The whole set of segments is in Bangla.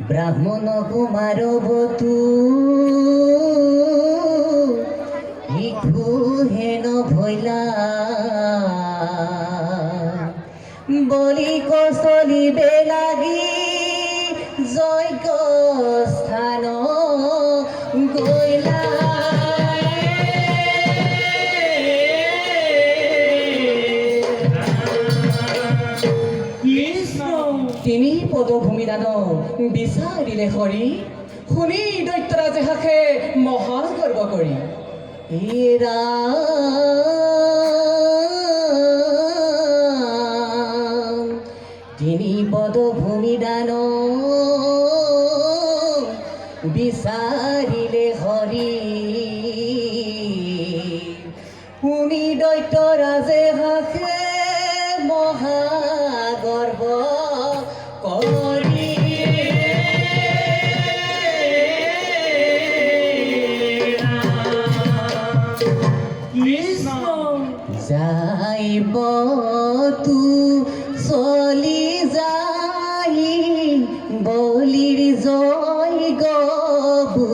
ব্রাহ্মণ কুমার বতু ইঠু হেন ভৈলা বলি কচলিবে লাগি যজ্ঞ স্থান গৈলা তিনি পদভূমি দান বিচাৰিলে হৰি শুনি দৈত্যৰাজে হাসে মহা গৰ্ব কৰি তিনি পদভূমি দান বিচাৰিলে হৰি শুনি দৈত্যৰাজে হাসে মহা গৰ্ব কৰি যাইব তু চলি যাই বলিৰ জয় গবু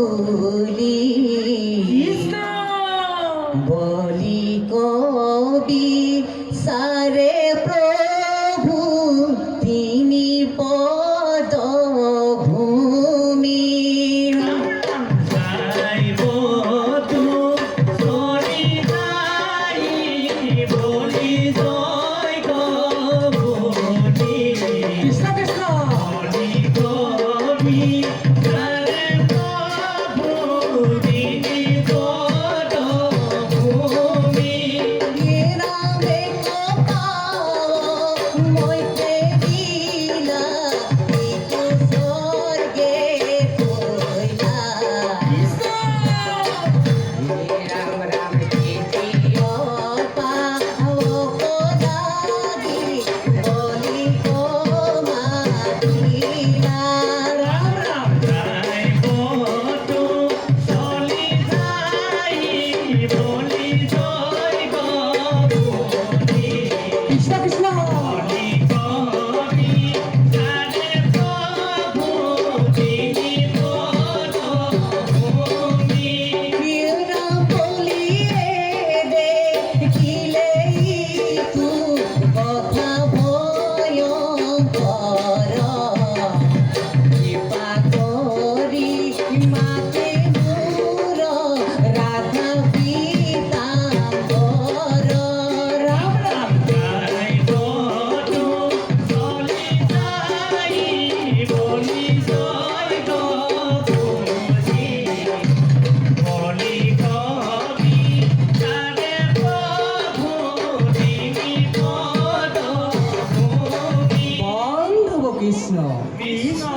কৃষ্ণ কৃষ্ণ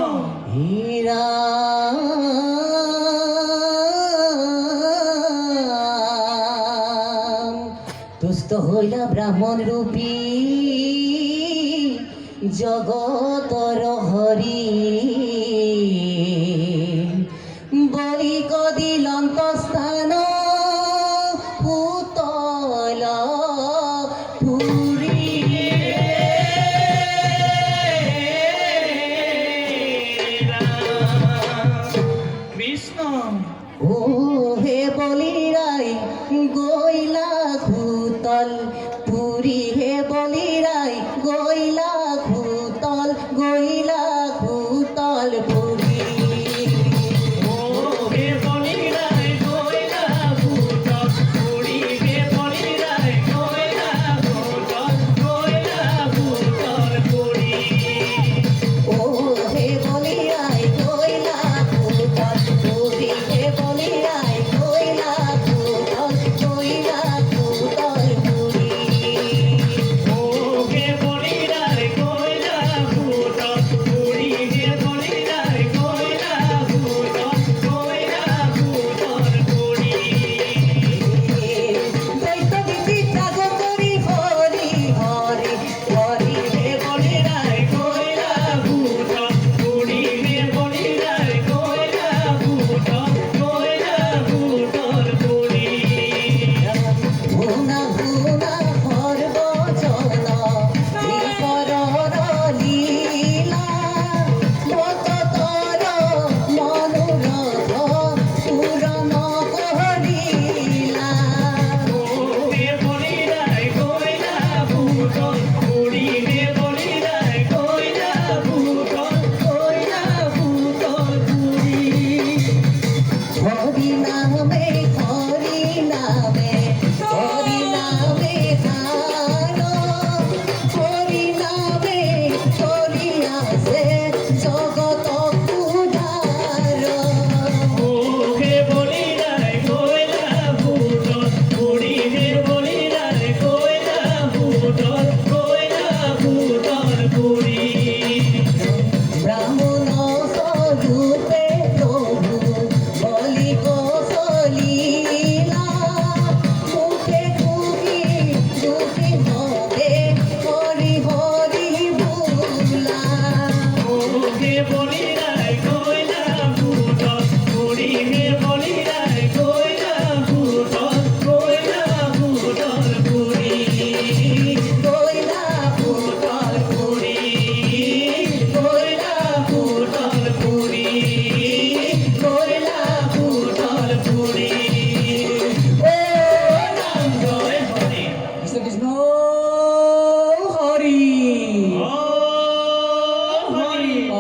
হীরা তুষ্ট হইলা ব্রাহ্মণ রূপী জগতর হরি বলি কদিলন্ত স্থান পুতল পুরী কৃষ্ণ ও হে বলিরাই গইলা ভূতল পুরী হে বলিরাই গইলা ভূতল গইলা ভূতল পুরী ও হে বলিরাই গইলা ভূতল পুরী হে বলিরাই গইলা ভূতল পুরী ও হে বলিরাই গইলা ভূতল পুরী হে বলিরাই গইলা ভূতল পুরী ও হে বলিরাই গইলা ভূতল পুরী হে বলিরাই গইলা ভূতল পুরী দৈত্য বিচিত্রা গো করি হরি হরি হরি হে বলিরাই গইলা ভূতল পুরী হে বলিরাই গইলা ভূতল পুরী ভুনা ভুনা সর্বজন ঈশ্বরর লীলা মততর মনোরথ পূরণ করিলা হে বলিরাই গইলা ভূতল পুরী হে বলিরাই গইলা ভূতল পুরী হরি নামে হরি নামে হরি নামে ধান হরি নামে হরি আসে জগত উদ্ধার ও হে বলিরাই গইলা ভূতল পুরী হে বলিরাই গইলা ভূতল পুরী ব্রাহ্মণ স্বরূপে প্রভু বলি কৌশলীলা মুখে খুবই দুঃখী হবে হরি হরি ভুলা ও হে বলিরাই গইলা ভূতল পুরী হে বলিরাই গইলা ভূতল পুরী গইলা ভূতল পুরী গইলা ভূতল পুরী গইলা ভূতল পুরী ও নাম জয় হরি কৃষ্ণ কৃষ্ণ হরি ও হরি ও